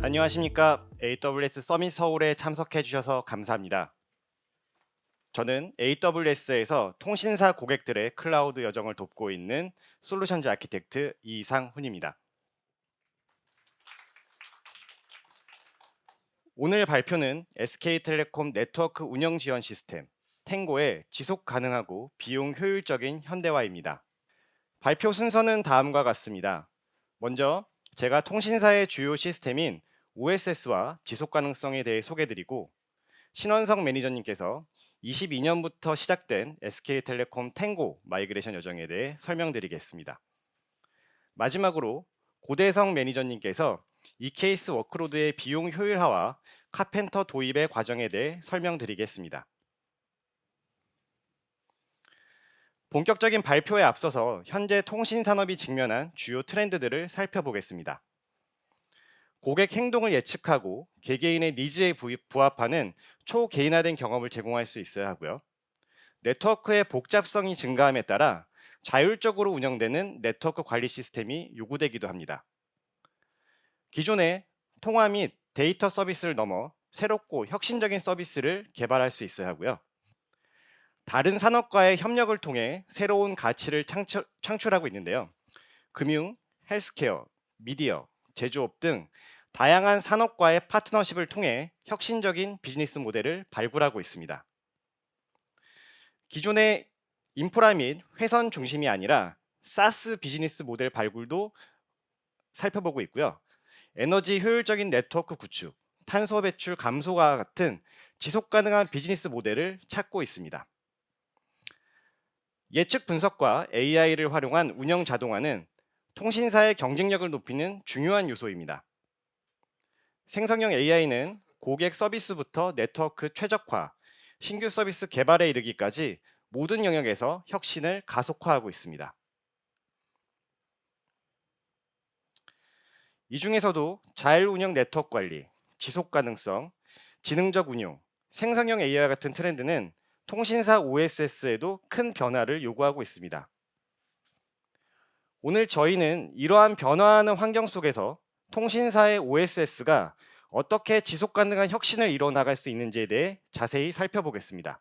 안녕하십니까. AWS 서밋 서울에 참석해 주셔서 감사합니다. 저는 AWS에서 통신사 고객들의 클라우드 여정을 돕고 있는 솔루션즈 아키텍트 이상훈입니다. 오늘 발표는 SK텔레콤 네트워크 운영 지원 시스템 탱고의 지속 가능하고 비용 효율적인 현대화입니다. 발표 순서는 다음과 같습니다. 먼저 제가 통신사의 주요 시스템인 OSS와 지속 가능성에 대해 소개드리고, 신원석 매니저님께서 22년부터 시작된 SK텔레콤 탱고 마이그레이션 여정에 대해 설명드리겠습니다. 마지막으로 고대성 매니저님께서 EKS 워크로드의 비용 효율화와 카펜터 도입의 과정에 대해 설명드리겠습니다. 본격적인 발표에 앞서서 현재 통신 산업이 직면한 주요 트렌드들을 살펴보겠습니다. 고객 행동을 예측하고 개개인의 니즈에 부합하는 초개인화된 경험을 제공할 수 있어야 하고요. 네트워크의 복잡성이 증가함에 따라 자율적으로 운영되는 네트워크 관리 시스템이 요구되기도 합니다. 기존의 통화 및 데이터 서비스를 넘어 새롭고 혁신적인 서비스를 개발할 수 있어야 하고요. 다른 산업과의 협력을 통해 새로운 가치를 창출하고 있는데요. 금융, 헬스케어, 미디어, 제조업 등 다양한 산업과의 파트너십을 통해 혁신적인 비즈니스 모델을 발굴하고 있습니다. 기존의 인프라 및 회선 중심이 아니라 사스 비즈니스 모델 발굴도 살펴보고 있고요. 에너지 효율적인 네트워크 구축, 탄소 배출 감소와 같은 지속 가능한 비즈니스 모델을 찾고 있습니다. 예측 분석과 AI를 활용한 운영 자동화는 통신사의 경쟁력을 높이는 중요한 요소입니다. 생성형 AI는 고객 서비스부터 네트워크 최적화, 신규 서비스 개발에 이르기까지 모든 영역에서 혁신을 가속화하고 있습니다. 이 중에서도 자율운영 네트워크 관리, 지속 가능성, 지능적 운용, 생성형 AI와 같은 트렌드는 통신사 OSS에도 큰 변화를 요구하고 있습니다. 오늘 저희는 이러한 변화하는 환경 속에서 통신사의 OSS가 어떻게 지속 가능한 혁신을 이뤄 나갈 수 있는지에 대해 자세히 살펴보겠습니다.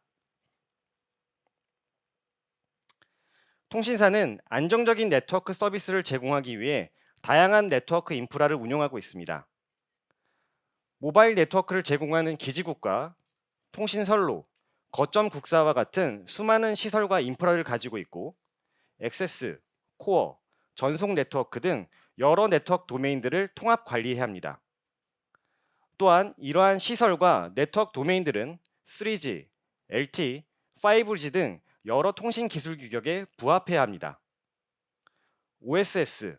통신사는 안정적인 네트워크 서비스를 제공하기 위해 다양한 네트워크 인프라를 운영하고 있습니다. 모바일 네트워크를 제공하는 기지국과 통신선로, 거점 국사와 같은 수많은 시설과 인프라를 가지고 있고, 액세스, 코어, 전송 네트워크 등 여러 네트워크 도메인들을 통합 관리해야 합니다. 또한 이러한 시설과 네트워크 도메인들은 3G, LTE, 5G 등 여러 통신 기술 규격에 부합해야 합니다. OSS,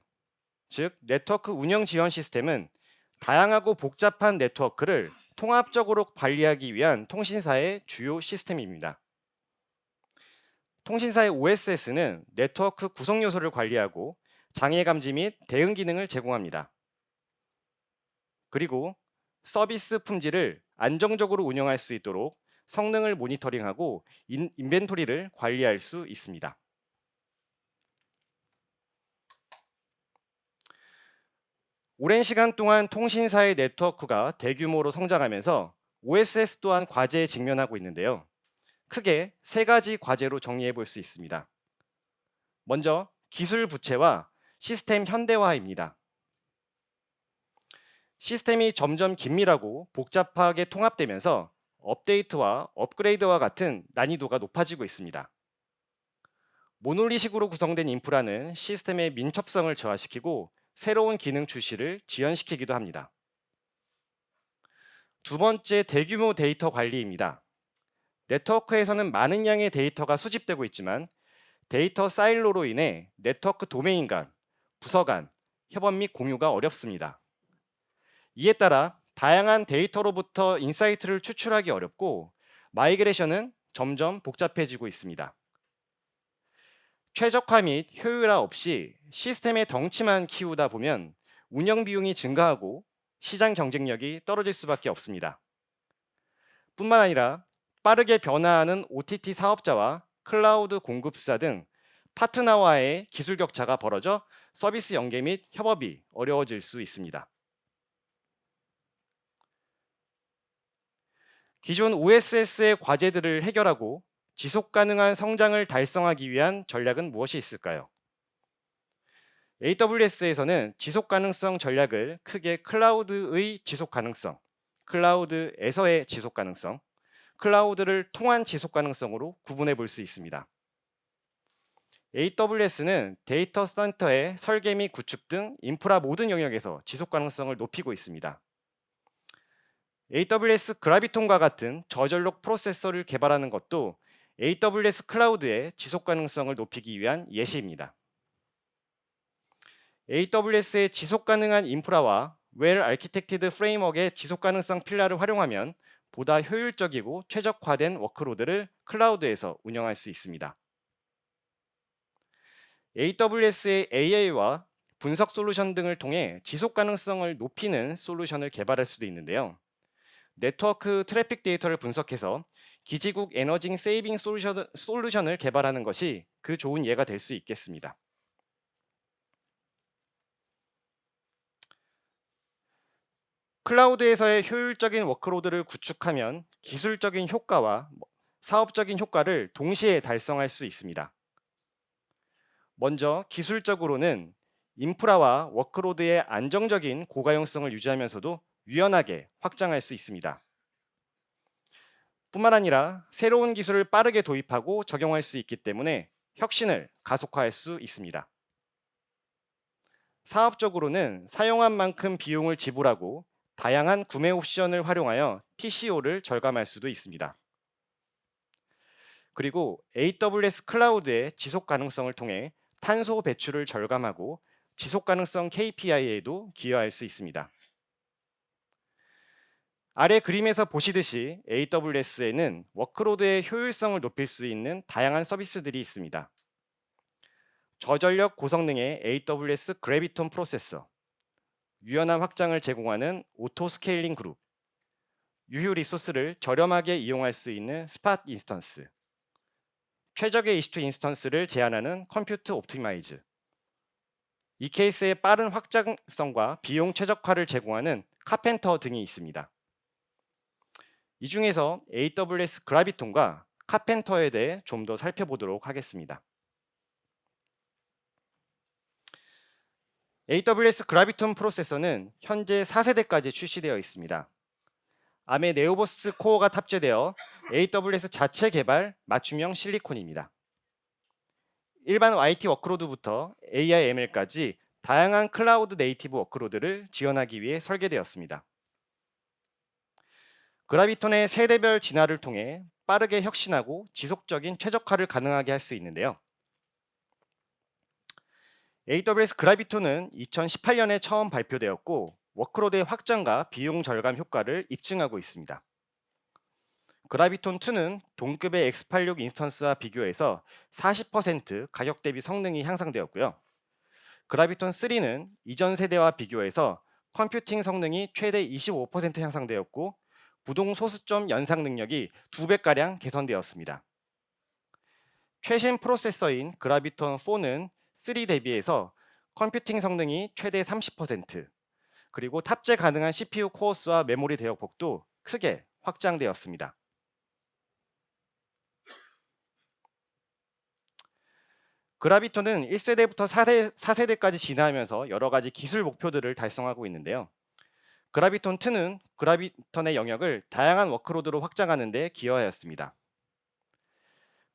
즉 네트워크 운영 지원 시스템은 다양하고 복잡한 네트워크를 통합적으로 관리하기 위한 통신사의 주요 시스템입니다. 통신사의 OSS는 네트워크 구성 요소를 관리하고 장애 감지 및 대응 기능을 제공합니다. 그리고 서비스 품질을 안정적으로 운영할 수 있도록 성능을 모니터링하고 인벤토리를 관리할 수 있습니다. 오랜 시간 동안 통신사의 네트워크가 대규모로 성장하면서 OSS 또한 과제에 직면하고 있는데요. 크게 세 가지 과제로 정리해 볼 수 있습니다. 먼저 기술 부채와 시스템 현대화입니다. 시스템이 점점 긴밀하고 복잡하게 통합되면서 업데이트와 업그레이드와 같은 난이도가 높아지고 있습니다. 모놀리식으로 구성된 인프라는 시스템의 민첩성을 저하시키고 새로운 기능 출시를 지연시키기도 합니다. 두 번째, 대규모 데이터 관리입니다. 네트워크에서는 많은 양의 데이터가 수집되고 있지만 데이터 사일로로 인해 네트워크 도메인 간, 부서 간 협업 및 공유가 어렵습니다. 이에 따라 다양한 데이터로부터 인사이트를 추출하기 어렵고 마이그레이션은 점점 복잡해지고 있습니다. 최적화 및 효율화 없이 시스템의 덩치만 키우다 보면 운영 비용이 증가하고 시장 경쟁력이 떨어질 수밖에 없습니다. 뿐만 아니라 빠르게 변화하는 OTT 사업자와 클라우드 공급사 등 파트너와의 기술 격차가 벌어져 서비스 연계 및 협업이 어려워질 수 있습니다. 기존 OSS의 과제들을 해결하고 지속 가능한 성장을 달성하기 위한 전략은 무엇이 있을까요? AWS에서는 지속 가능성 전략을 크게 클라우드의 지속 가능성, 클라우드에서의 지속 가능성, 클라우드를 통한 지속 가능성으로 구분해 볼 수 있습니다. AWS는 데이터 센터의 설계 및 구축 등 인프라 모든 영역에서 지속 가능성을 높이고 있습니다. AWS 그라비톤과 같은 저전력 프로세서를 개발하는 것도 AWS 클라우드의 지속 가능성을 높이기 위한 예시입니다. AWS의 지속 가능한 인프라와 Well Architected Framework의 지속 가능성 필라를 활용하면 보다 효율적이고 최적화된 워크로드를 클라우드에서 운영할 수 있습니다. AWS의 AI와 분석 솔루션 등을 통해 지속 가능성을 높이는 솔루션을 개발할 수도 있는데요. 네트워크 트래픽 데이터를 분석해서 기지국 에너지 세이빙 솔루션을 개발하는 것이 그 좋은 예가 될 수 있겠습니다. 클라우드에서의 효율적인 워크로드를 구축하면 기술적인 효과와 사업적인 효과를 동시에 달성할 수 있습니다. 먼저 기술적으로는 인프라와 워크로드의 안정적인 고가용성을 유지하면서도 유연하게 확장할 수 있습니다. 뿐만 아니라 새로운 기술을 빠르게 도입하고 적용할 수 있기 때문에 혁신을 가속화할 수 있습니다. 사업적으로는 사용한 만큼 비용을 지불하고 다양한 구매 옵션을 활용하여 TCO를 절감할 수도 있습니다. 그리고 AWS 클라우드의 지속 가능성을 통해 탄소 배출을 절감하고 지속 가능성 KPI에도 기여할 수 있습니다. 아래 그림에서 보시듯이 AWS에는 워크로드의 효율성을 높일 수 있는 다양한 서비스들이 있습니다. 저전력 고성능의 AWS 그래비톤 프로세서, 유연한 확장을 제공하는 오토 스케일링 그룹, 유효 리소스를 저렴하게 이용할 수 있는 스팟 인스턴스, 최적의 EC2 인스턴스를 제한하는 컴퓨트 옵티마이즈, 이 케이스의 빠른 확장성과 비용 최적화를 제공하는 카펜터 등이 있습니다. 이 중에서 AWS 그라비톤과 카펜터에 대해 좀 더 살펴보도록 하겠습니다. AWS 그라비톤 프로세서는 현재 4세대까지 출시되어 있습니다. 암의 네오버스 코어가 탑재되어 AWS 자체 개발 맞춤형 실리콘입니다. 일반 YT 워크로드부터 AI ML까지 다양한 클라우드 네이티브 워크로드를 지원하기 위해 설계되었습니다. 그라비톤의 세대별 진화를 통해 빠르게 혁신하고 지속적인 최적화를 가능하게 할 수 있는데요. AWS 그라비톤은 2018년에 처음 발표되었고 워크로드의 확장과 비용 절감 효과를 입증하고 있습니다. 그라비톤 2는 동급의 X86 인스턴스와 비교해서 40% 가격 대비 성능이 향상되었고요. 그라비톤 3는 이전 세대와 비교해서 컴퓨팅 성능이 최대 25% 향상되었고 부동 소수점 연상 능력이 2배가량 개선되었습니다. 최신 프로세서인 그라비톤 4는 3 대비해서 컴퓨팅 성능이 최대 30%, 그리고 탑재 가능한 CPU 코어 수와 메모리 대역폭도 크게 확장되었습니다. 그라비톤은 1세대부터 4세대까지 진화하면서 여러 가지 기술 목표들을 달성하고 있는데요. 그라비톤 2는 그라비톤의 영역을 다양한 워크로드로 확장하는 데 기여하였습니다.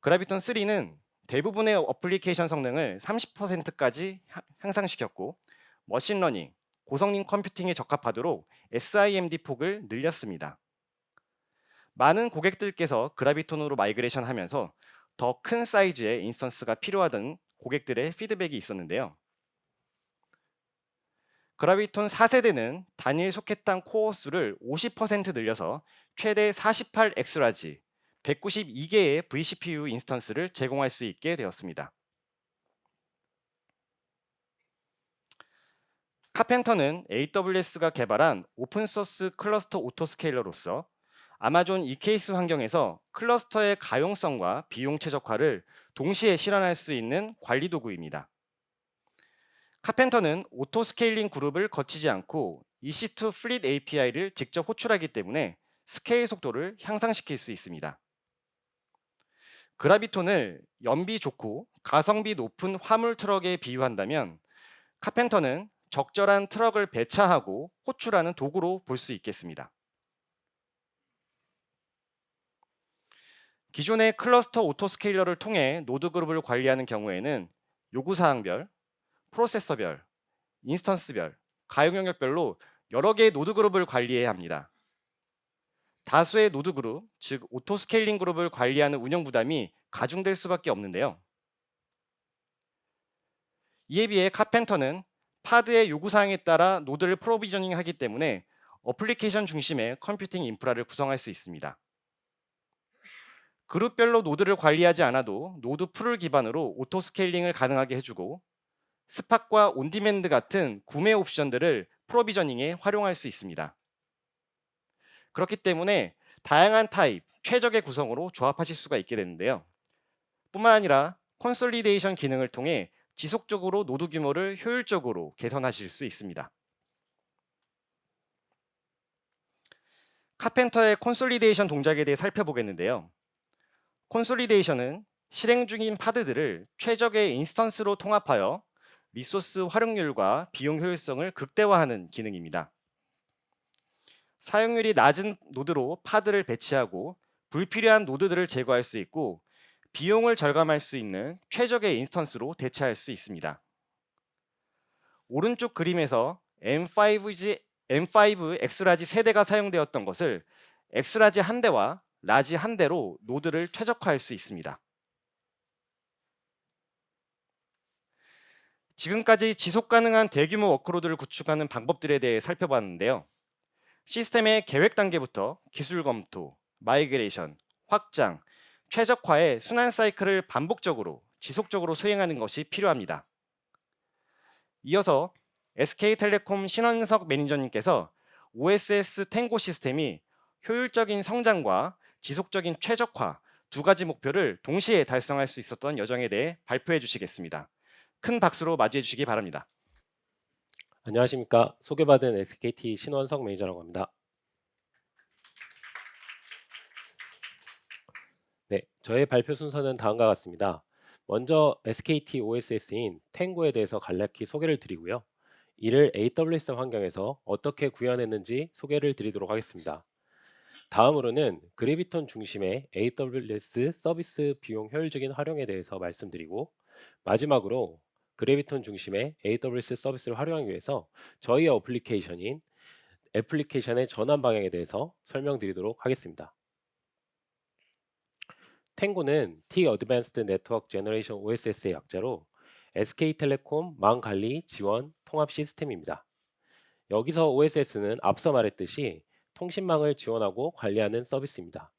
그라비톤 3는 대부분의 어플리케이션 성능을 30%까지 향상시켰고 머신러닝, 고성능 컴퓨팅에 적합하도록 SIMD 폭을 늘렸습니다. 많은 고객들께서 그라비톤으로 마이그레이션 하면서 더 큰 사이즈의 인스턴스가 필요하던 고객들의 피드백이 있었는데요. 그라비톤 4세대는 단일 소켓당 코어 수를 50% 늘려서 최대 48X라지 192개의 vCPU 인스턴스를 제공할 수 있게 되었습니다. 카펜터는 AWS가 개발한 오픈소스 클러스터 오토스케일러로서 아마존 EKS 환경에서 클러스터의 가용성과 비용 최적화를 동시에 실현할 수 있는 관리 도구입니다. 카펜터는 오토스케일링 그룹을 거치지 않고 EC2 플릿 API를 직접 호출하기 때문에 스케일 속도를 향상시킬 수 있습니다. 그라비톤을 연비 좋고 가성비 높은 화물 트럭에 비유한다면 카펜터는 적절한 트럭을 배차하고 호출하는 도구로 볼 수 있겠습니다. 기존의 클러스터 오토스케일러를 통해 노드 그룹을 관리하는 경우에는 요구사항별, 프로세서별, 인스턴스별, 가용 영역별로 여러 개의 노드 그룹을 관리해야 합니다. 다수의 노드 그룹, 즉 오토스케일링 그룹을 관리하는 운영 부담이 가중될 수밖에 없는데요. 이에 비해 카펜터는 파드의 요구사항에 따라 노드를 프로비저닝하기 때문에 어플리케이션 중심의 컴퓨팅 인프라를 구성할 수 있습니다. 그룹별로 노드를 관리하지 않아도 노드 풀을 기반으로 오토스케일링을 가능하게 해주고 스팟과 온디맨드 같은 구매 옵션들을 프로비저닝에 활용할 수 있습니다. 그렇기 때문에 다양한 타입, 최적의 구성으로 조합하실 수가 있게 되는데요. 뿐만 아니라 콘솔리데이션 기능을 통해 지속적으로 노드 규모를 효율적으로 개선하실 수 있습니다. 카펜터의 콘솔리데이션 동작에 대해 살펴보겠는데요. 콘솔리데이션은 실행 중인 파드들을 최적의 인스턴스로 통합하여 리소스 활용률과 비용 효율성을 극대화하는 기능입니다. 사용률이 낮은 노드로 파드를 배치하고 불필요한 노드들을 제거할 수 있고 비용을 절감할 수 있는 최적의 인스턴스로 대체할 수 있습니다. 오른쪽 그림에서 M5 X라지 세대가 사용되었던 것을 X라지 한 대와 라지 한 대로 노드를 최적화할 수 있습니다. 지금까지 지속 가능한 대규모 워크로드를 구축하는 방법들에 대해 살펴봤는데요. 시스템의 계획 단계부터 기술 검토, 마이그레이션, 확장, 최적화의 순환 사이클을 반복적으로 지속적으로 수행하는 것이 필요합니다. 이어서 SK텔레콤 신원석 매니저님께서 OSS 탱고 시스템이 효율적인 성장과 지속적인 최적화 두 가지 목표를 동시에 달성할 수 있었던 여정에 대해 발표해 주시겠습니다. 큰 박수로 맞이해 주시기 바랍니다. 안녕하십니까. 소개받은 SKT 신원석 매니저라고 합니다. 네, 저의 발표 순서는 다음과 같습니다. 먼저 SKT OSS인 탱고에 대해서 간략히 소개를 드리고요. 이를 AWS 환경에서 어떻게 구현했는지 소개를 드리도록 하겠습니다. 다음으로는 그래비톤 중심의 AWS 서비스 비용 효율적인 활용에 대해서 말씀드리고 마지막으로 그래비톤 중심의 AWS 서비스를 활용하기 위해서 저희의 애플리케이션의 전환 방향에 대해서 설명드리도록 하겠습니다. 탱고는 T Advanced Network Generation OSS의 약자로 SK텔레콤 망관리 지원 통합 시스템입니다. 여기서 OSS는 앞서 말했듯이 통신망을 지원하고 관리하는 서비스입니다.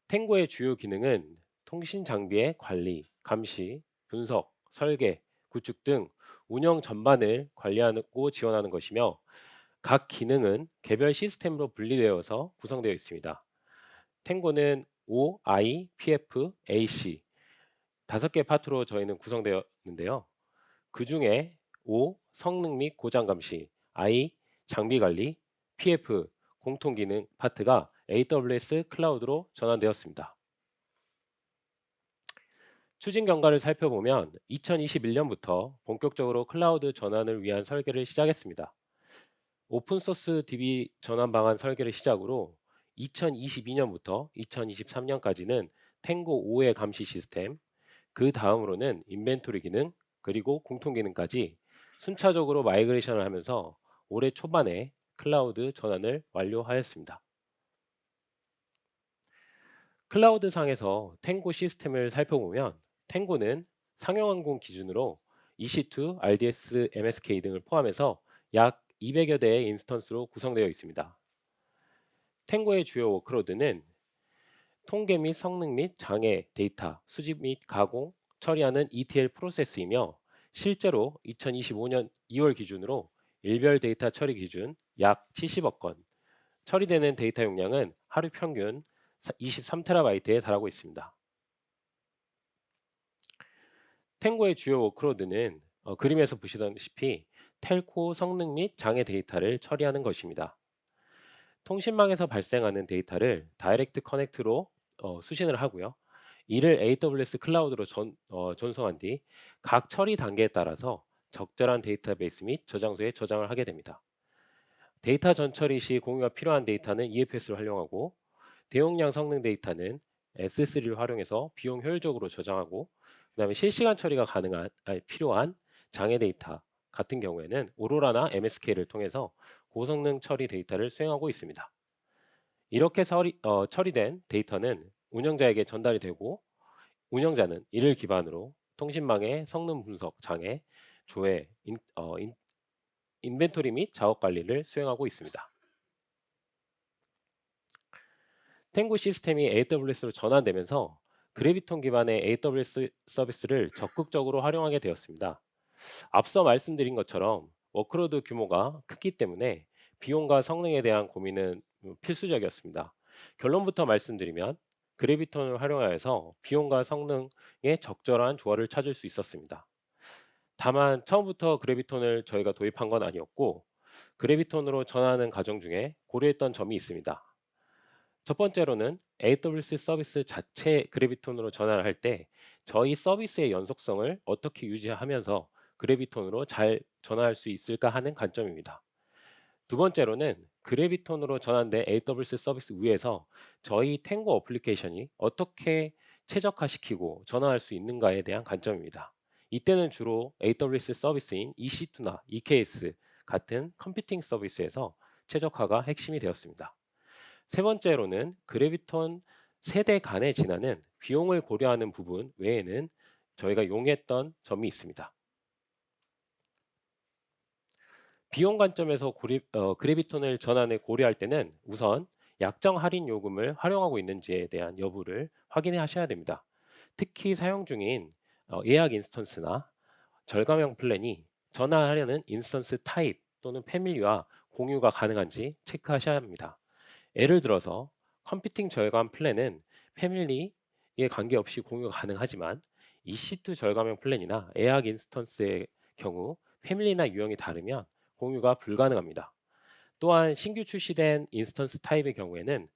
탱고의 주요 기능은 통신 장비의 관리, 감시, 분석, 설계, 구축 등 운영 전반을 관리하고 지원하는 것이며 각 기능은 개별 시스템으로 분리되어서 구성되어 있습니다. 탱고는 O, I, PF, AC 5개 파트로 저희는 구성되어 있는데요. 그 중에 O, 성능 및 고장 감시, I, 장비 관리, PF, 공통 기능 파트가 AWS 클라우드로 전환되었습니다. 추진 경과를 살펴보면 2021년부터 본격적으로 클라우드 전환을 위한 설계를 시작했습니다. 오픈소스 DB 전환 방안 설계를 시작으로 2022년부터 2023년까지는 탱고 5의 감시 시스템, 그 다음으로는 인벤토리 기능, 그리고 공통 기능까지 순차적으로 마이그레이션을 하면서 올해 초반에 클라우드 전환을 완료하였습니다. 클라우드 상에서 탱고 시스템을 살펴보면 탱고는 상용항공 기준으로 EC2, RDS, MSK 등을 포함해서 약 200여 대의 인스턴스로 구성되어 있습니다. 탱고의 주요 워크로드는 통계 및 성능 및 장애 데이터 수집 및 가공, 처리하는 ETL 프로세스이며 실제로 2025년 2월 기준으로 일별 데이터 처리 기준 약 70억 건, 처리되는 데이터 용량은 하루 평균 23TB에 달하고 있습니다. 탱고의 주요 워크로드는 그림에서 보시다시피 텔코 성능 및 장애 데이터를 처리하는 것입니다. 통신망에서 발생하는 데이터를 다이렉트 커넥트로 수신을 하고요. 이를 AWS 클라우드로 전송한 뒤 각 처리 단계에 따라서 적절한 데이터베이스 및 저장소에 저장을 하게 됩니다. 데이터 전처리 시 공유가 필요한 데이터는 EFS를 활용하고 대용량 성능 데이터는 S3를 활용해서 비용 효율적으로 저장하고 그다음에 실시간 처리가 필요한 장애 데이터 같은 경우에는 오로라나 MSK를 통해서 고성능 처리 데이터를 수행하고 있습니다. 이렇게 처리된 데이터는 운영자에게 전달이 되고 운영자는 이를 기반으로 통신망의 성능 분석, 장애, 조회, 인벤토리 및 작업 관리를 수행하고 있습니다. 탱고 시스템이 AWS로 전환되면서 그래비톤 기반의 AWS 서비스를 적극적으로 활용하게 되었습니다. 앞서 말씀드린 것처럼 워크로드 규모가 크기 때문에 비용과 성능에 대한 고민은 필수적이었습니다. 결론부터 말씀드리면 그래비톤을 활용하여서 비용과 성능의 적절한 조화를 찾을 수 있었습니다. 다만 처음부터 그래비톤을 저희가 도입한 건 아니었고 그래비톤으로 전환하는 과정 중에 고려했던 점이 있습니다. 첫 번째로는 AWS 서비스 자체 그래비톤으로 전환을 할 때 저희 서비스의 연속성을 어떻게 유지하면서 그래비톤으로 잘 전환할 수 있을까 하는 관점입니다. 두 번째로는 그래비톤으로 전환된 AWS 서비스 위에서 저희 탱고 어플리케이션이 어떻게 최적화시키고 전환할 수 있는가에 대한 관점입니다. 이때는 주로 AWS 서비스인 EC2나 EKS 같은 컴퓨팅 서비스에서 최적화가 핵심이 되었습니다. 세 번째로는 그래비톤 세대 간의 진화는 비용을 고려하는 부분 외에는 저희가 용했던 점이 있습니다. 비용 관점에서 그래비톤을 전환을 고려할 때는 우선 약정 할인 요금을 활용하고 있는지에 대한 여부를 확인해 하셔야 됩니다. 특히 사용 중인 예약 인스턴스나 절감형 플랜이 전환하려는 인스턴스 타입 또는 패밀리와 공유가 가능한지 체크하셔야 합니다. 예를 들어서 컴퓨팅 절감 플랜은 패밀리에 관계없이 공유가 가능하지만 EC2 절감형 플랜이나 예약 인스턴스의 경우 패밀리나 유형이 다르면 공유가 불가능합니다. 또한 신규 출시된 인스턴스 타입의 경우에는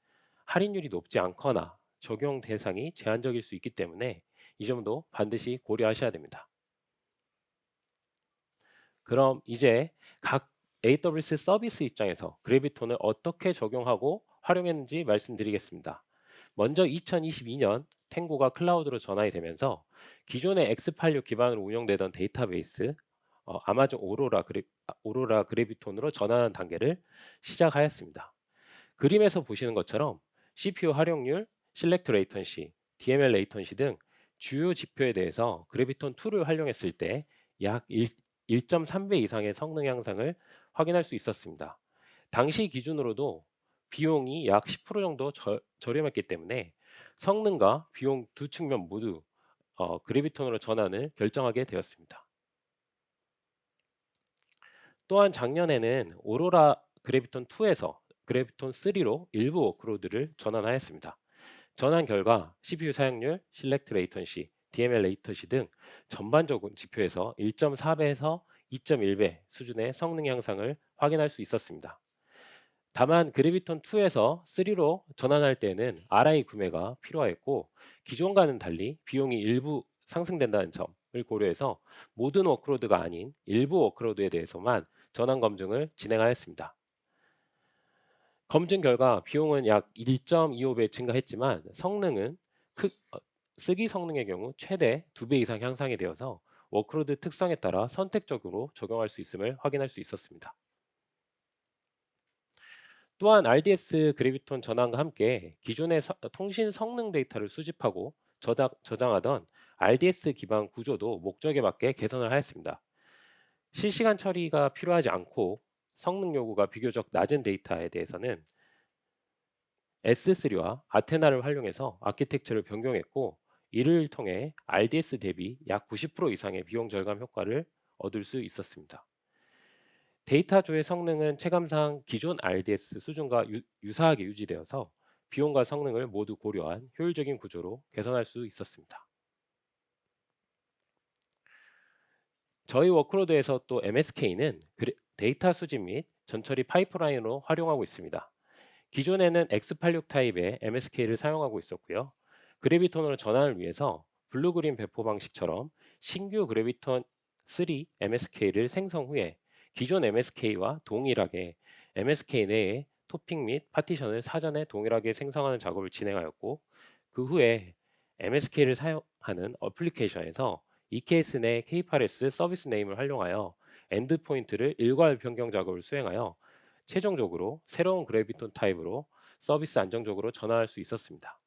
할인율이 높지 않거나 적용 대상이 제한적일 수 있기 때문에 이 점도 반드시 고려하셔야 됩니다. 그럼 이제 각 AWS 서비스 입장에서 그래비톤을 어떻게 적용하고 활용했는지 말씀드리겠습니다. 먼저 2022년 탱고가 클라우드로 전환이 되면서 기존의 X86 기반으로 운영되던 데이터베이스 아마존 오로라 그래비톤으로 전환하는 단계를 시작하였습니다. 그림에서 보시는 것처럼 CPU 활용률, 실렉트 레이턴시, DML 레이턴시 등 주요 지표에 대해서 그래비톤 2를 활용했을 때 약 1.3배 이상의 성능 향상을 확인할 수 있었습니다. 당시 기준으로도 비용이 약 10% 정도 저렴했기 때문에 성능과 비용 두 측면 모두 그래비톤으로 전환을 결정하게 되었습니다. 또한 작년에는 오로라 그래비톤 2에서 그래비톤 3로 일부 워크로드를 전환하였습니다. 전환 결과 CPU 사용률, 실렉트 레이턴시, DML 레이턴시 등 전반적인 지표에서 1.4배에서 2.1배 수준의 성능 향상을 확인할 수 있었습니다. 다만 그래비톤 2에서 3로 전환할 때는 RI 구매가 필요하였고 기존과는 달리 비용이 일부 상승된다는 점을 고려해서 모든 워크로드가 아닌 일부 워크로드에 대해서만 전환 검증을 진행하였습니다. 검증 결과 비용은 약 1.25배 증가했지만 성능은 쓰기 성능의 경우 최대 2배 이상 향상이 되어서 워크로드 특성에 따라 선택적으로 적용할 수 있음을 확인할 수 있었습니다. 또한 RDS 그래비톤 전환과 함께 기존의 통신 성능 데이터를 수집하고 저장하던 RDS 기반 구조도 목적에 맞게 개선을 하였습니다. 실시간 처리가 필요하지 않고 성능 요구가 비교적 낮은 데이터에 대해서는 S3와 아테나를 활용해서 아키텍처를 변경했고 이를 통해 RDS 대비 약 90% 이상의 비용 절감 효과를 얻을 수 있었습니다. 데이터 조회 성능은 체감상 기존 RDS 수준과 유사하게 유지되어서 비용과 성능을 모두 고려한 효율적인 구조로 개선할 수 있었습니다. 저희 워크로드에서 또 MSK는 데이터 수집 및 전처리 파이프라인으로 활용하고 있습니다. 기존에는 X86 타입의 MSK를 사용하고 있었고요. 그래비톤으로 전환을 위해서 블루그린 배포 방식처럼 신규 그래비톤 3 MSK를 생성 후에 기존 MSK와 동일하게 MSK 내에 토핑 및 파티션을 사전에 동일하게 생성하는 작업을 진행하였고, 그 후에 MSK를 사용하는 어플리케이션에서 EKS 내 K8S 서비스 네임을 활용하여 엔드포인트를 일괄 변경 작업을 수행하여 최종적으로 새로운 그래비톤 타입으로 서비스 안정적으로 전환할 수 있었습니다.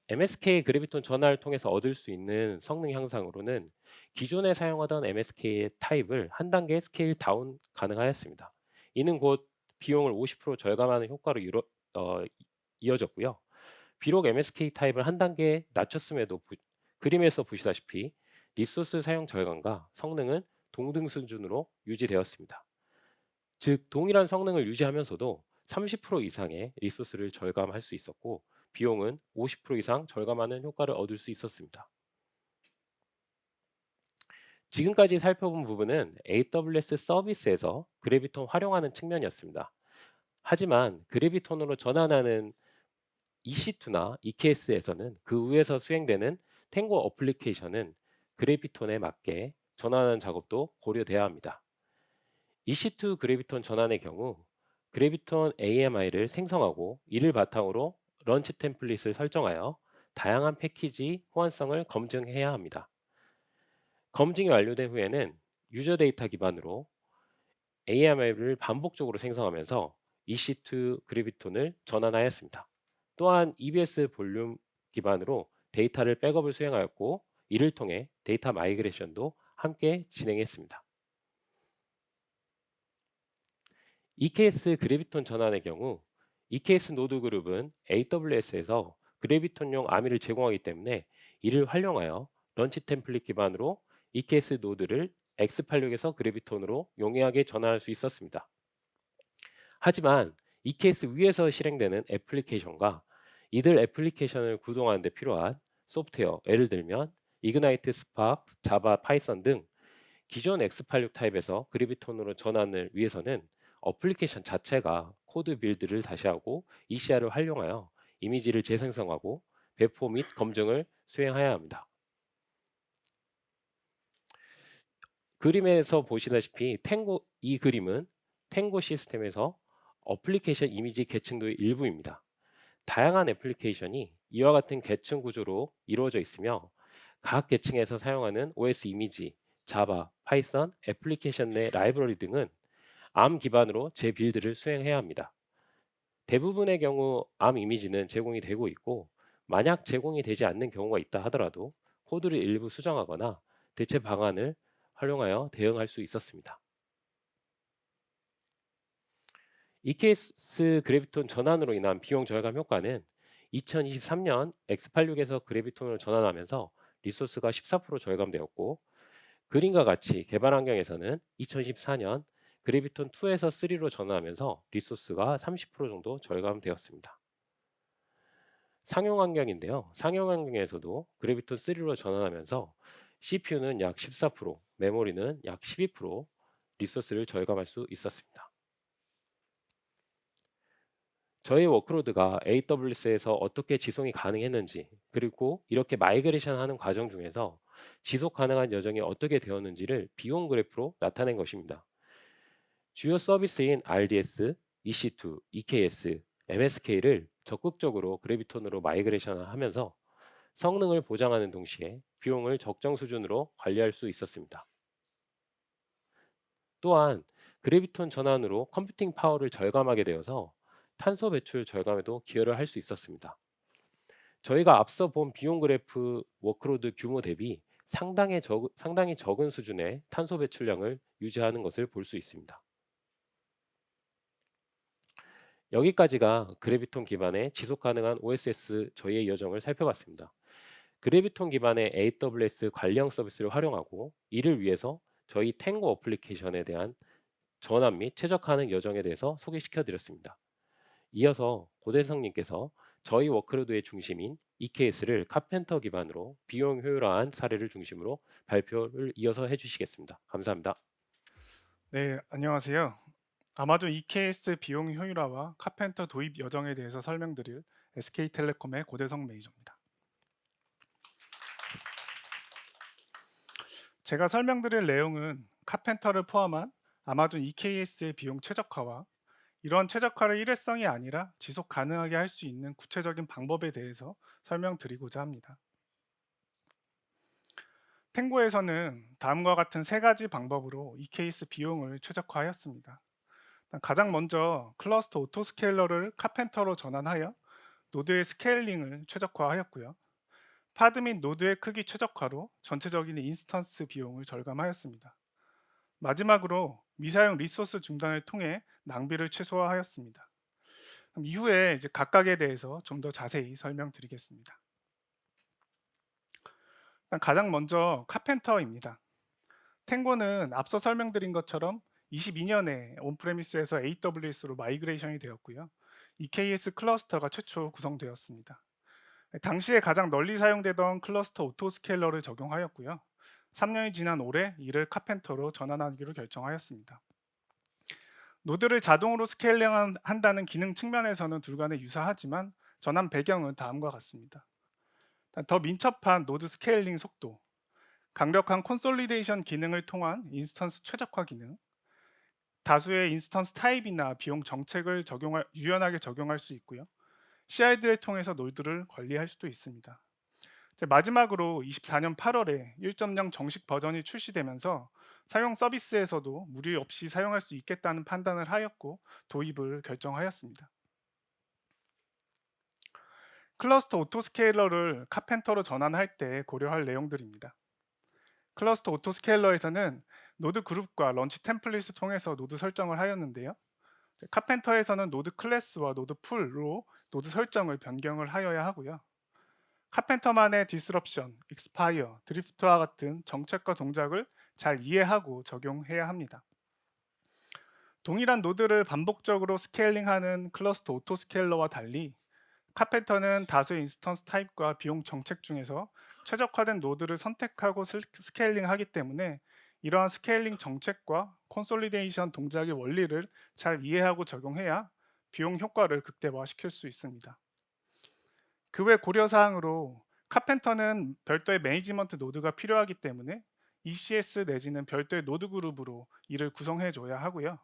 MSK 그래비톤 전환을 통해서 얻을 수 있는 성능 향상으로는 기존에 사용하던 MSK의 타입을 한 단계 스케일 다운 가능하였습니다. 이는 곧 비용을 50% 절감하는 효과로 이어졌고요. 비록 MSK 타입을 한 단계 낮췄음에도 그림에서 보시다시피 리소스 사용 절감과 성능은 동등 수준으로 유지되었습니다. 즉 동일한 성능을 유지하면서도 30% 이상의 리소스를 절감할 수 있었고, 비용은 50% 이상 절감하는 효과를 얻을 수 있었습니다. 지금까지 살펴본 부분은 AWS 서비스에서 그래비톤 활용하는 측면이었습니다. 하지만 그래비톤으로 전환하는 EC2나 EKS에서는 그 위에서 수행되는 탱고 어플리케이션은 그래비톤에 맞게 전환하는 작업도 고려돼야 합니다. EC2 그래비톤 전환의 경우 그래비톤 AMI를 생성하고 이를 바탕으로 런치 템플릿을 설정하여 다양한 패키지 호환성을 검증해야 합니다. 검증이 완료된 후에는 유저 데이터 기반으로 AMI를 반복적으로 생성하면서 EC2 그래비톤을 전환하였습니다. 또한 EBS 볼륨 기반으로 데이터를 백업을 수행하였고, 이를 통해 데이터 마이그레이션도 함께 진행했습니다. EKS 그래비톤 전환의 경우 EKS 노드 그룹은 AWS에서 그래비톤용 아미를 제공하기 때문에 이를 활용하여 런치 템플릿 기반으로 EKS 노드를 X86에서 그래비톤으로 용이하게 전환할 수 있었습니다. 하지만 EKS 위에서 실행되는 애플리케이션과 이들 애플리케이션을 구동하는 데 필요한 소프트웨어, 예를 들면 이그나이트, 스파크, 자바, 파이썬 등 기존 X86 타입에서 그래비톤으로 전환을 위해서는 어플리케이션 자체가 코드 빌드를 다시 하고 ECR을 활용하여 이미지를 재생성하고 배포 및 검증을 수행해야 합니다. 그림에서 보시다시피 이 그림은 탱고 시스템에서 어플리케이션 이미지 계층도의 일부입니다. 다양한 애플리케이션이 이와 같은 계층 구조로 이루어져 있으며 각 계층에서 사용하는 OS 이미지, 자바, 파이썬, 애플리케이션 내 라이브러리 등은 ARM 기반으로 재빌드를 수행해야 합니다. 대부분의 경우 ARM 이미지는 제공이 되고 있고, 만약 제공이 되지 않는 경우가 있다 하더라도 코드를 일부 수정하거나 대체 방안을 활용하여 대응할 수 있었습니다. EKS 그래비톤 전환으로 인한 비용 절감 효과는 2023년 X86에서 그래비톤으로 전환하면서 리소스가 14% 절감되었고, 그림과 같이 개발 환경에서는 2014년 그래비톤 2에서 3로 전환하면서 리소스가 30% 정도 절감되었습니다. 상용 환경인데요. 상용 환경에서도 그래비톤 3로 전환하면서 CPU는 약 14%, 메모리는 약 12% 리소스를 절감할 수 있었습니다. 저희 워크로드가 AWS에서 어떻게 지속이 가능했는지, 그리고 이렇게 마이그레이션 하는 과정 중에서 지속 가능한 여정이 어떻게 되었는지를 비용 그래프로 나타낸 것입니다. 주요 서비스인 RDS, EC2, EKS, MSK를 적극적으로 그래비톤으로 마이그레이션을 하면서 성능을 보장하는 동시에 비용을 적정 수준으로 관리할 수 있었습니다. 또한 그래비톤 전환으로 컴퓨팅 파워를 절감하게 되어서 탄소 배출 절감에도 기여를 할 수 있었습니다. 저희가 앞서 본 비용 그래프 워크로드 규모 대비 상당히 적은 수준의 탄소 배출량을 유지하는 것을 볼 수 있습니다. 여기까지가 그래비톤 기반의 지속 가능한 OSS 저희의 여정을 살펴봤습니다. 그래비톤 기반의 AWS 관리형 서비스를 활용하고 이를 위해서 저희 탱고 어플리케이션에 대한 전환 및 최적화하는 여정에 대해서 소개시켜 드렸습니다. 이어서 고대성님께서 저희 워크로드의 중심인 EKS를 카펜터 기반으로 비용 효율화한 사례를 중심으로 발표를 이어서 해주시겠습니다. 감사합니다. 네, 안녕하세요. 아마존 EKS 비용 효율화와 카펜터 도입 여정에 대해서 설명드릴 SK텔레콤의 고대성 매니저입니다. 제가 설명드릴 내용은 카펜터를 포함한 아마존 EKS의 비용 최적화와 이런 최적화를 일회성이 아니라 지속 가능하게 할 수 있는 구체적인 방법에 대해서 설명드리고자 합니다. 탱고에서는 다음과 같은 세 가지 방법으로 EKS 비용을 최적화하였습니다. 가장 먼저 클러스터 오토스케일러를 카펜터로 전환하여 노드의 스케일링을 최적화하였고요. 파드 및 노드의 크기 최적화로 전체적인 인스턴스 비용을 절감하였습니다. 마지막으로 미사용 리소스 중단을 통해 낭비를 최소화하였습니다. 그럼 이후에 이제 각각에 대해서 좀 더 자세히 설명드리겠습니다. 일단 가장 먼저 카펜터입니다. 탱고는 앞서 설명드린 것처럼 22년에 온프레미스에서 AWS로 마이그레이션이 되었고요. EKS 클러스터가 최초 구성되었습니다. 당시에 가장 널리 사용되던 클러스터 오토스케일러를 적용하였고요. 3년이 지난 올해 이를 카펜터로 전환하기로 결정하였습니다. 노드를 자동으로 스케일링한다는 기능 측면에서는 둘 간에 유사하지만 전환 배경은 다음과 같습니다. 더 민첩한 노드 스케일링 속도, 강력한 콘솔리데이션 기능을 통한 인스턴스 최적화 기능, 다수의 인스턴스 타입이나 비용 정책을 유연하게 적용할 수 있고요. CID를 통해서 노드를 관리할 수도 있습니다. 마지막으로 24년 8월에 1.0 정식 버전이 출시되면서 사용 서비스에서도 무리 없이 사용할 수 있겠다는 판단을 하였고 도입을 결정하였습니다. 클러스터 오토스케일러를 카펜터로 전환할 때 고려할 내용들입니다. 클러스터 오토스케일러에서는 노드 그룹과 런치 템플릿을 통해서 노드 설정을 하였는데요. 카펜터에서는 노드 클래스와 노드 풀로 노드 설정을 변경을 하여야 하고요. 카펜터만의 디스럽션, 익스파이어, 드리프트와 같은 정책과 동작을 잘 이해하고 적용해야 합니다. 동일한 노드를 반복적으로 스케일링하는 클러스터 오토스케일러와 달리 카펜터는 다수의 인스턴스 타입과 비용 정책 중에서 최적화된 노드를 선택하고 스케일링하기 때문에 이러한 스케일링 정책과 콘솔리데이션 동작의 원리를 잘 이해하고 적용해야 비용 효과를 극대화시킬 수 있습니다. 그 외 고려사항으로 카펜터는 별도의 매니지먼트 노드가 필요하기 때문에 ECS 내지는 별도의 노드 그룹으로 이를 구성해 줘야 하고요.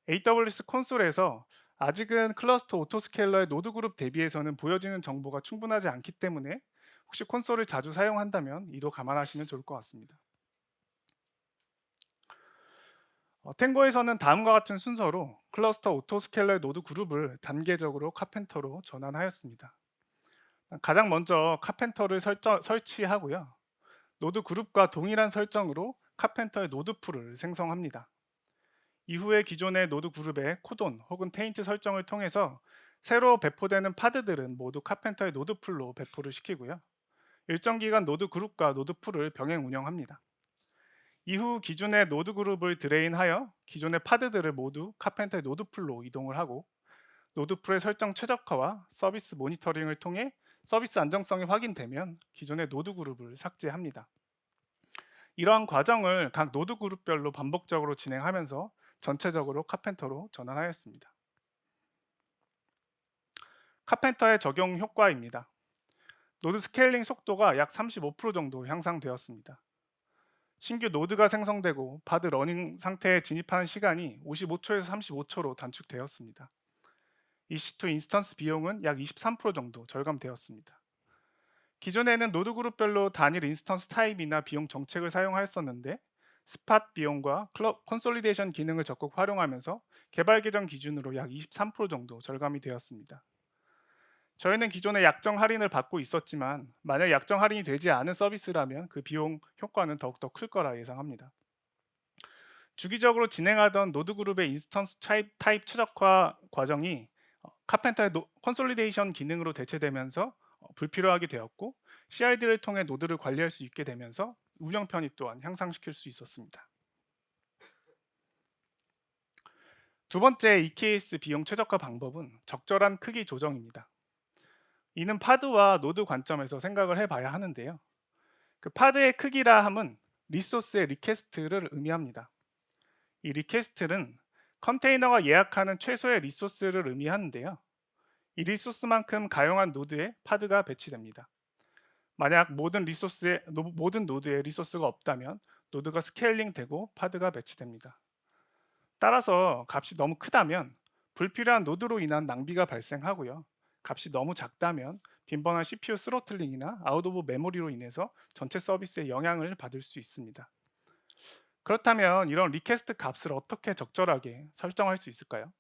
AWS 콘솔에서 아직은 클러스터 오토스케일러의 노드 그룹 대비해서는 보여지는 정보가 충분하지 않기 때문에 혹시 콘솔을 자주 사용한다면 이도 감안하시면 좋을 것 같습니다. 탱고에서는 다음과 같은 순서로 클러스터 오토스케일러의 노드 그룹을 단계적으로 카펜터로 전환하였습니다. 가장 먼저 카펜터를 설치하고요. 노드 그룹과 동일한 설정으로 카펜터의 노드 풀을 생성합니다. 이후에 기존의 노드 그룹의 코돈 혹은 테인트 설정을 통해서 새로 배포되는 파드들은 모두 카펜터의 노드 풀로 배포를 시키고요. 일정 기간 노드 그룹과 노드 풀을 병행 운영합니다. 이후 기존의 노드 그룹을 드레인하여 기존의 파드들을 모두 카펜터의 노드 풀로 이동을 하고 노드 풀의 설정 최적화와 서비스 모니터링을 통해 서비스 안정성이 확인되면 기존의 노드 그룹을 삭제합니다. 이러한 과정을 각 노드 그룹별로 반복적으로 진행하면서 전체적으로 카펜터로 전환하였습니다. 카펜터의 적용 효과입니다. 노드 스케일링 속도가 약 35% 정도 향상되었습니다. 신규 노드가 생성되고 바드 러닝 상태에 진입하는 시간이 55초에서 35초로 단축되었습니다. EC2 인스턴스 비용은 약 23% 정도 절감되었습니다. 기존에는 노드 그룹별로 단일 인스턴스 타입이나 비용 정책을 사용하였었는데 스팟 비용과 콘솔리데이션 기능을 적극 활용하면서 개발 계정 기준으로 약 23% 정도 절감이 되었습니다. 저희는 기존에 약정 할인을 받고 있었지만 만약 약정 할인이 되지 않은 서비스라면 그 비용 효과는 더욱더 클 거라 예상합니다. 주기적으로 진행하던 노드 그룹의 인스턴스 타입 최적화 과정이 카펜터의 콘솔리데이션 기능으로 대체되면서 불필요하게 되었고 CID를 통해 노드를 관리할 수 있게 되면서 운영 편의 또한 향상시킬 수 있었습니다. 두 번째 EKS 비용 최적화 방법은 적절한 크기 조정입니다. 이는 파드와 노드 관점에서 생각을 해봐야 하는데요. 그 파드의 크기라 함은 리소스의 리퀘스트를 의미합니다. 이 리퀘스트는 컨테이너가 예약하는 최소의 리소스를 의미하는데요. 이 리소스만큼 가용한 노드에 파드가 배치됩니다. 만약 모든 노드에 리소스가 없다면 노드가 스케일링 되고 파드가 배치됩니다. 따라서 값이 너무 크다면 불필요한 노드로 인한 낭비가 발생하고요. 값이 너무 작다면 빈번한 CPU 스로틀링이나 아웃 오브 메모리로 인해서 전체 서비스에 영향을 받을 수 있습니다. 그렇다면 이런 리퀘스트 값을 어떻게 적절하게 설정할 수 있을까요?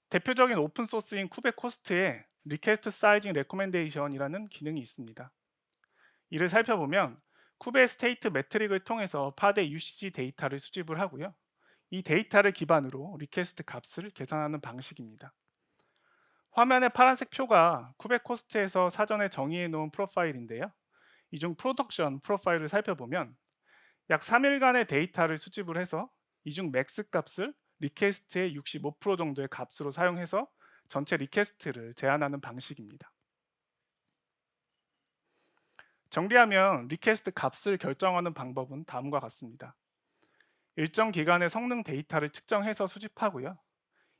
대표적인 오픈 소스인 쿠베코스트에 리퀘스트 사이징 레코멘데이션이라는 기능이 있습니다. 이를 살펴보면 쿠베 스테이트 매트릭을 통해서 파드의 UCG 데이터를 수집을 하고요. 이 데이터를 기반으로 리퀘스트 값을 계산하는 방식입니다. 화면의 파란색 표가 쿠베 코스트에서 사전에 정의해 놓은 프로파일인데요. 이 중 프로덕션 프로파일을 살펴보면 약 3일간의 데이터를 수집을 해서 이 중 맥스 값을 리퀘스트의 65% 정도의 값으로 사용해서 전체 리퀘스트를 제한하는 방식입니다. 정리하면 리퀘스트 값을 결정하는 방법은 다음과 같습니다. 일정 기간의 성능 데이터를 측정해서 수집하고요.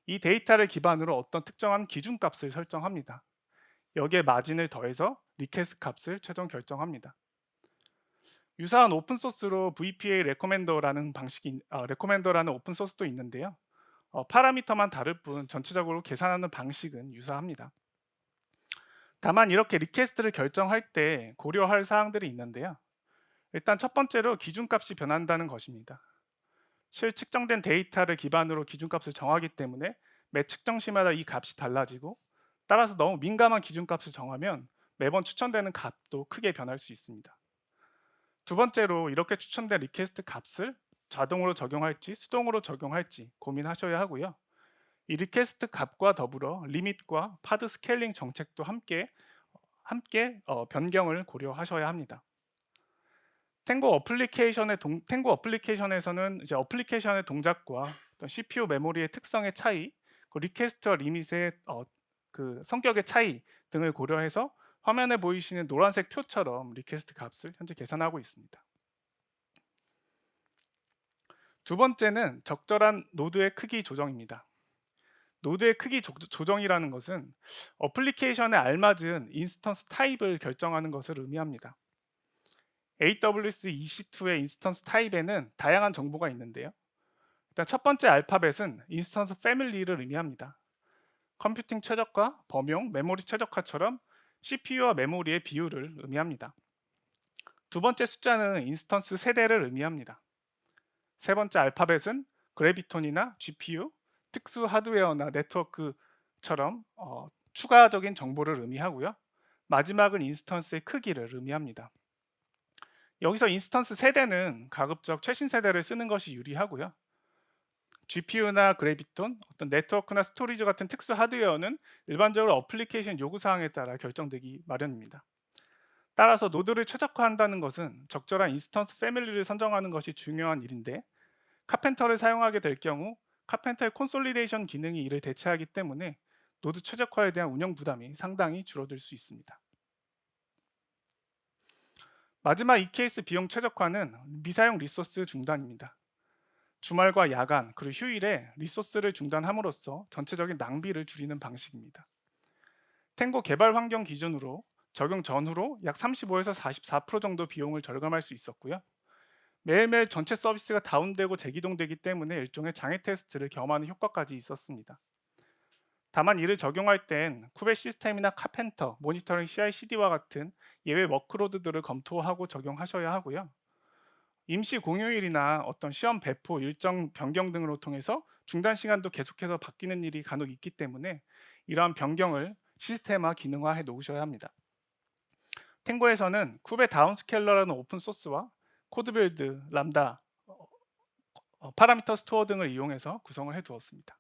이 데이터를 기반으로 어떤 특정한 기준값을 설정합니다. 여기에 마진을 더해서 리퀘스트 값을 최종 결정합니다. 유사한 오픈 소스로 VPA 레코멘더라는 오픈 소스도 있는데요. 파라미터만 다를 뿐 전체적으로 계산하는 방식은 유사합니다. 다만 이렇게 리퀘스트를 결정할 때 고려할 사항들이 있는데요. 일단 첫 번째로 기준값이 변한다는 것입니다. 실 측정된 데이터를 기반으로 기준값을 정하기 때문에 매 측정 시마다 이 값이 달라지고, 따라서 너무 민감한 기준값을 정하면 매번 추천되는 값도 크게 변할 수 있습니다. 두 번째로 이렇게 추천된 리퀘스트 값을 자동으로 적용할지 수동으로 적용할지 고민하셔야 하고요. 이 리퀘스트 값과 더불어 리밋과 파드 스케일링 정책도 함께 변경을 고려하셔야 합니다. 탱고 어플리케이션에서는 이제 어플리케이션의 동작과 어떤 CPU 메모리의 특성의 차이, 리퀘스트와 리밋의 그 성격의 차이 등을 고려해서 화면에 보이시는 노란색 표처럼 리퀘스트 값을 현재 계산하고 있습니다. 두 번째는 적절한 노드의 크기 조정입니다. 노드의 크기 조정이라는 것은 어플리케이션에 알맞은 인스턴스 타입을 결정하는 것을 의미합니다. AWS EC2의 인스턴스 타입에는 다양한 정보가 있는데요. 일단 첫 번째 알파벳은 인스턴스 패밀리를 의미합니다. 컴퓨팅 최적화, 범용, 메모리 최적화처럼 CPU와 메모리의 비율을 의미합니다. 두 번째 숫자는 인스턴스 세대를 의미합니다. 세 번째 알파벳은 그래비톤이나 GPU, 특수 하드웨어나 네트워크처럼 추가적인 정보를 의미하고요. 마지막은 인스턴스의 크기를 의미합니다. 여기서 인스턴스 세대는 가급적 최신 세대를 쓰는 것이 유리하고요. GPU나 그래비톤, 어떤 네트워크나 스토리지 같은 특수 하드웨어는 일반적으로 어플리케이션 요구사항에 따라 결정되기 마련입니다. 따라서 노드를 최적화한다는 것은 적절한 인스턴스 패밀리를 선정하는 것이 중요한 일인데, 카펜터를 사용하게 될 경우 카펜터의 콘솔리데이션 기능이 이를 대체하기 때문에 노드 최적화에 대한 운영 부담이 상당히 줄어들 수 있습니다. 마지막 EKS 비용 최적화는 미사용 리소스 중단입니다. 주말과 야간 그리고 휴일에 리소스를 중단함으로써 전체적인 낭비를 줄이는 방식입니다. 탱고 개발 환경 기준으로 적용 전후로 약 35에서 44% 정도 비용을 절감할 수 있었고요. 매일매일 전체 서비스가 다운되고 재기동되기 때문에 일종의 장애 테스트를 겸하는 효과까지 있었습니다. 다만 이를 적용할 땐 쿠베 시스템이나 카펜터, 모니터링 CI/CD와 같은 예외 워크로드들을 검토하고 적용하셔야 하고요. 임시 공휴일이나 어떤 시험 배포 일정 변경 등으로 통해서 중단 시간도 계속해서 바뀌는 일이 간혹 있기 때문에 이러한 변경을 시스템화 기능화해 놓으셔야 합니다. 탱고에서는 쿠베 다운스케일러라는 오픈 소스와 코드빌드, 람다, 파라미터 스토어 등을 이용해서 구성을 해 두었습니다.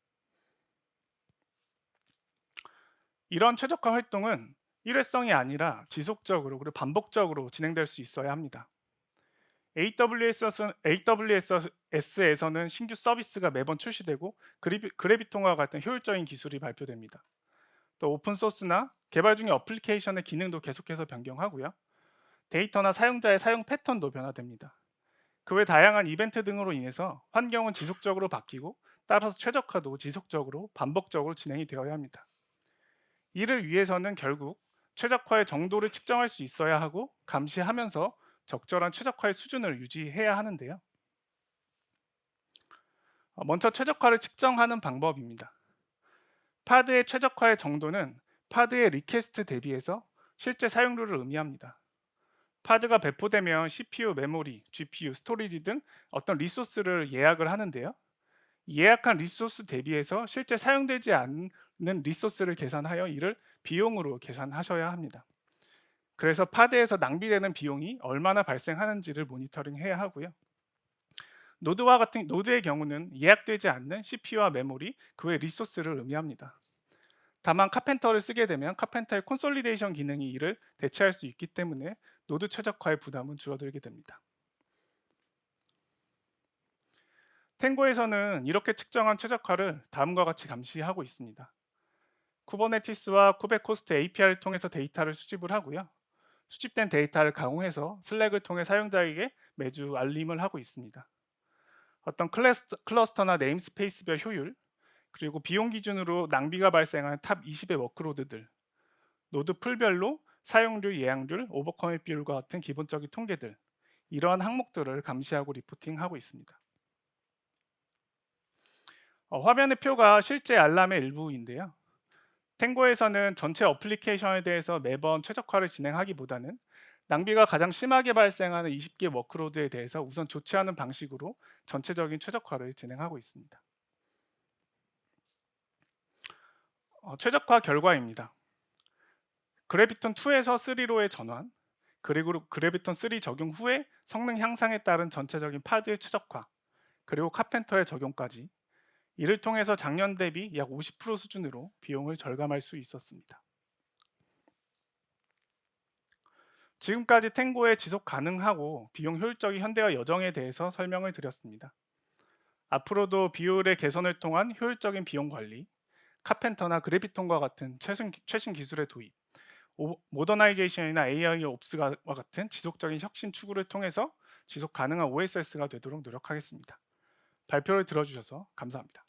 이런 최적화 활동은 일회성이 아니라 지속적으로 그리고 반복적으로 진행될 수 있어야 합니다. AWS에서는 신규 서비스가 매번 출시되고 그래비톤과 같은 효율적인 기술이 발표됩니다. 또 오픈소스나 개발 중의 어플리케이션의 기능도 계속해서 변경하고요. 데이터나 사용자의 사용 패턴도 변화됩니다. 그 외 다양한 이벤트 등으로 인해서 환경은 지속적으로 바뀌고 따라서 최적화도 지속적으로 반복적으로 진행이 되어야 합니다. 이를 위해서는 결국 최적화의 정도를 측정할 수 있어야 하고 감시하면서 적절한 최적화의 수준을 유지해야 하는데요. 먼저 최적화를 측정하는 방법입니다. 파드의 최적화의 정도는 파드의 리퀘스트 대비해서 실제 사용료를 의미합니다. 파드가 배포되면 CPU, 메모리, GPU, 스토리지 등 어떤 리소스를 예약을 하는데요. 예약한 리소스 대비해서 실제 사용되지 않는 리소스를 계산하여 이를 비용으로 계산하셔야 합니다. 그래서 파드에서 낭비되는 비용이 얼마나 발생하는지를 모니터링해야 하고요. 노드의 경우는 예약되지 않는 CPU와 메모리, 그 외 리소스를 의미합니다. 다만 카펜터를 쓰게 되면 카펜터의 콘솔리데이션 기능이 이를 대체할 수 있기 때문에 노드 최적화의 부담은 줄어들게 됩니다. 탱고에서는 이렇게 측정한 최적화를 다음과 같이 감시하고 있습니다. 쿠버네티스와 쿠베코스트 API를 통해서 데이터를 수집을 하고요. 수집된 데이터를 강화해서 슬랙을 통해 사용자에게 매주 알림을 하고 있습니다. 어떤 클러스터나 네임스페이스별 효율, 그리고 비용 기준으로 낭비가 발생한 탑 20의 워크로드들, 노드 풀별로 사용률, 예약률, 오버커밋 비율과 같은 기본적인 통계들, 이러한 항목들을 감시하고 리포팅하고 있습니다. 화면의 표가 실제 알람의 일부인데요. 탱고에서는 전체 어플리케이션에 대해서 매번 최적화를 진행하기보다는 낭비가 가장 심하게 발생하는 20개 워크로드에 대해서 우선 조치하는 방식으로 전체적인 최적화를 진행하고 있습니다. 최적화 결과입니다. 그래비톤 2에서 3로의 전환, 그리고 그래비톤 3 적용 후에 성능 향상에 따른 전체적인 파드의 최적화, 그리고 카펜터의 적용까지, 이를 통해서 작년 대비 약 50% 수준으로 비용을 절감할 수 있었습니다. 지금까지 탱고의 지속 가능하고 비용 효율적인 현대화 여정에 대해서 설명을 드렸습니다. 앞으로도 비율의 개선을 통한 효율적인 비용 관리, 카펜터나 그래비톤과 같은 최신 기술의 도입, 모더나이제이션이나 AI 옵스와 같은 지속적인 혁신 추구를 통해서 지속 가능한 OSS가 되도록 노력하겠습니다. 발표를 들어주셔서 감사합니다.